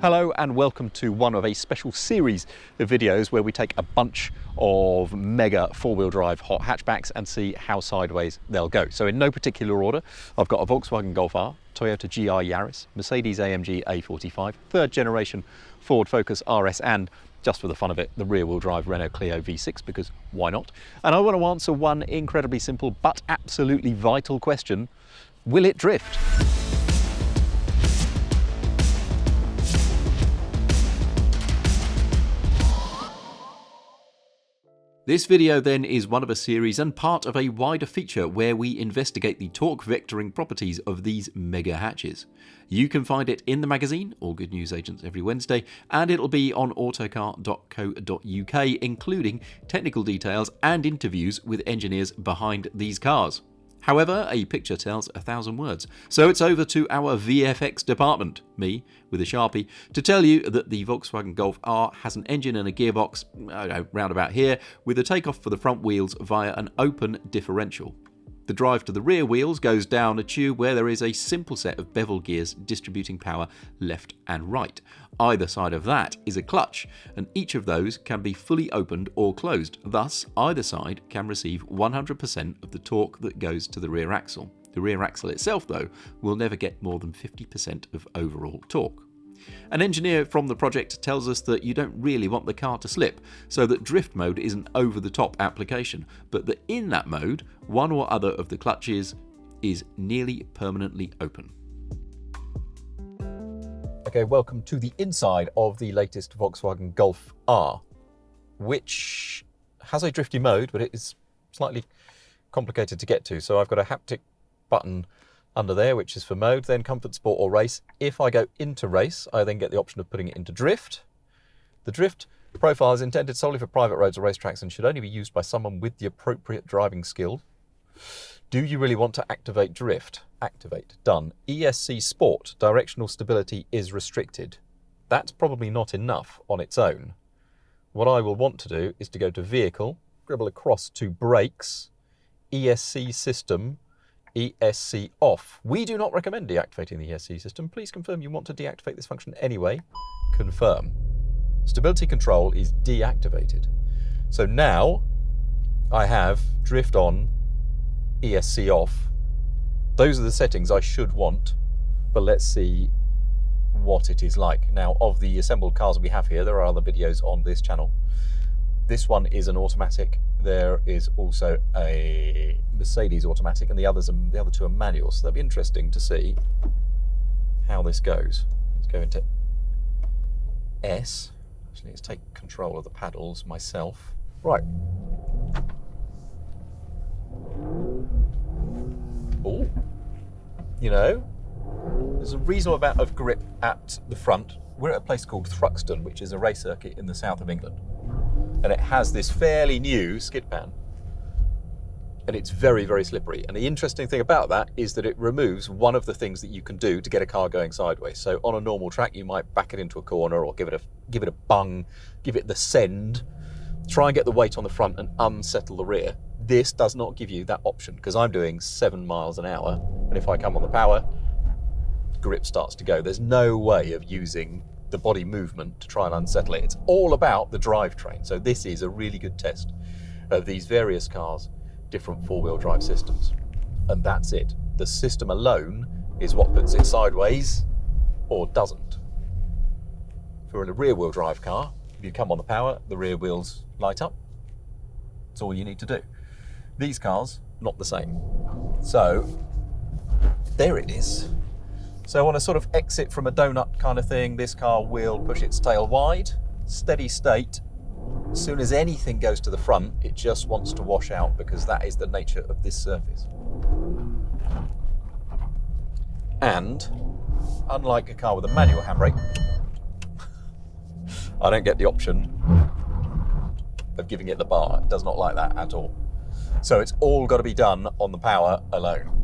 Hello and welcome to one of a special series of videos where we take a bunch of mega four-wheel drive hot hatchbacks and see how sideways they'll go. So in no particular order, I've got a Volkswagen Golf R, Toyota GR Yaris, Mercedes-AMG A45, third generation Ford Focus RS, and just for the fun of it, the rear-wheel drive Renault Clio V6, because why not? And I want to answer one incredibly simple but absolutely vital question: will it drift? This video then is one of a series and part of a wider feature where we investigate the torque vectoring properties of these mega hatches. You can find it in the magazine, all good news agents every Wednesday, and it'll be on autocar.co.uk, including technical details and interviews with engineers behind these cars. However, a picture tells 1,000 words, so it's over to our VFX department, me with a Sharpie, to tell you that the Volkswagen Golf R has an engine and a gearbox, I don't know, round about here, with a takeoff for the front wheels via an open differential. The drive to the rear wheels goes down a tube where there is a simple set of bevel gears distributing power left and right. Either side of that is a clutch, and each of those can be fully opened or closed. Thus, either side can receive 100% of the torque that goes to the rear axle. The rear axle itself, though, will never get more than 50% of overall torque. An engineer from the project tells us that you don't really want the car to slip, so that drift mode is an over-the-top application, but that in that mode, one or other of the clutches is nearly permanently open. Okay, welcome to the inside of the latest Volkswagen Golf R, which has a drifty mode, but it is slightly complicated to get to. So I've got a haptic button under there, which is for mode, then comfort, sport or race. If I go into race, I then get the option of putting it into drift. The drift profile is intended solely for private roads or racetracks and should only be used by someone with the appropriate driving skill. Do you really want to activate drift? Activate. Done. ESC Sport. Directional stability is restricted. That's probably not enough on its own. What I will want to do is to go to Vehicle, dribble across to Brakes, ESC System, ESC Off. We do not recommend deactivating the ESC system. Please confirm you want to deactivate this function anyway. Confirm. Stability control is deactivated. So now I have drift on, ESC off. Those are the settings I should want, but let's see what it is like. Now, of the assembled cars we have here, there are other videos on this channel. This one is an automatic. There is also a Mercedes automatic, and the other two are manual. So that'll be interesting to see how this goes. Let's go into S. Actually, let's take control of the paddles myself. Right. Oh, you know, there's a reasonable amount of grip at the front. We're at a place called Thruxton, which is a race circuit in the south of England. And it has this fairly new skidpan. And it's very, very slippery. And the interesting thing about that is that it removes one of the things that you can do to get a car going sideways. So on a normal track, you might back it into a corner or give it a bung, give it the send, try and get the weight on the front and unsettle the rear. This does not give you that option because I'm doing 7 miles an hour. And if I come on the power, grip starts to go. There's no way of using the body movement to try and unsettle it. It's all about the drivetrain. So this is a really good test of these various cars, different four-wheel drive systems. And that's it. The system alone is what puts it sideways or doesn't. If you're in a rear-wheel drive car, if you come on the power, the rear wheels light up. That's all you need to do. These cars, not the same. So there it is. So on a sort of exit from a donut kind of thing, this car will push its tail wide, steady state. As soon as anything goes to the front, it just wants to wash out because that is the nature of this surface. And unlike a car with a manual handbrake, I don't get the option of giving it the bar. It does not like that at all. So it's all got to be done on the power alone.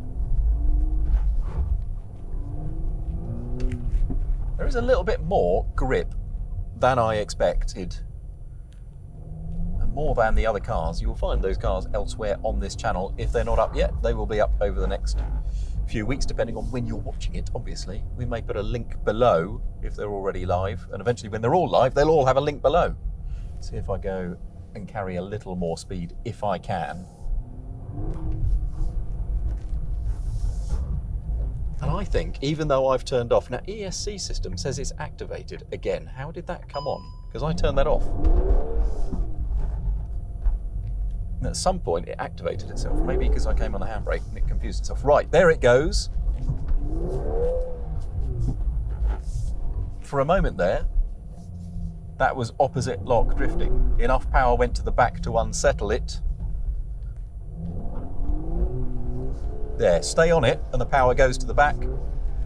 There is a little bit more grip than I expected, and more than the other cars. You will find those cars elsewhere on this channel. If they're not up yet, they will be up over the next few weeks, depending on when you're watching it, obviously. We may put a link below if they're already live, and eventually when they're all live, they'll all have a link below. See if I go and carry a little more speed, if I can. And I think, even though I've turned off, now ESC system says it's activated again. How did that come on? Because I turned that off. And at some point it activated itself, maybe because I came on the handbrake and it confused itself. Right, there it goes. For a moment there, that was opposite lock drifting. Enough power went to the back to unsettle it. There, stay on it and the power goes to the back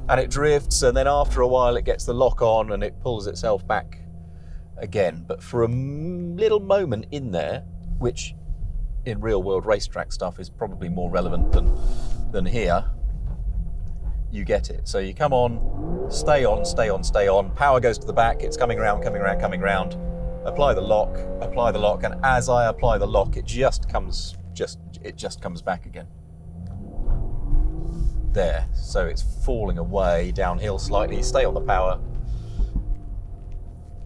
and it drifts, and then after a while it gets the lock on and it pulls itself back again. But for a little moment in there, which in real world racetrack stuff is probably more relevant than here, you get it. So you come on, stay on, stay on, stay on, power goes to the back, it's coming around, coming around, coming around, apply the lock, and as I apply the lock, it just comes back again. There, so it's falling away downhill slightly, stay on the power.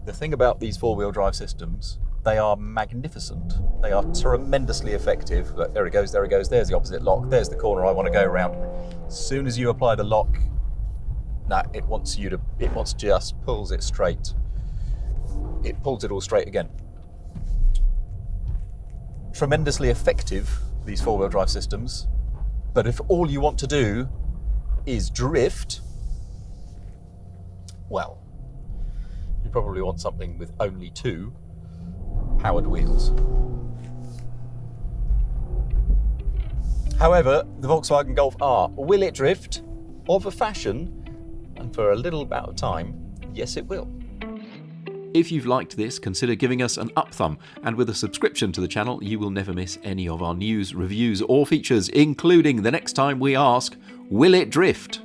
The thing about these four-wheel drive systems, they are magnificent. They are tremendously effective. Look, there it goes, there's the opposite lock, there's the corner I want to go around. As soon as you apply the lock, it just pulls it straight. It pulls it all straight again. Tremendously effective, these four-wheel drive systems. But if all you want to do is drift, well, you probably want something with only two powered wheels. However, the Volkswagen Golf R, will it drift? Of a fashion, and for a little bout of time, yes it will. If you've liked this, consider giving us an up thumb, and with a subscription to the channel, you will never miss any of our news, reviews, or features, including the next time we ask, will it drift?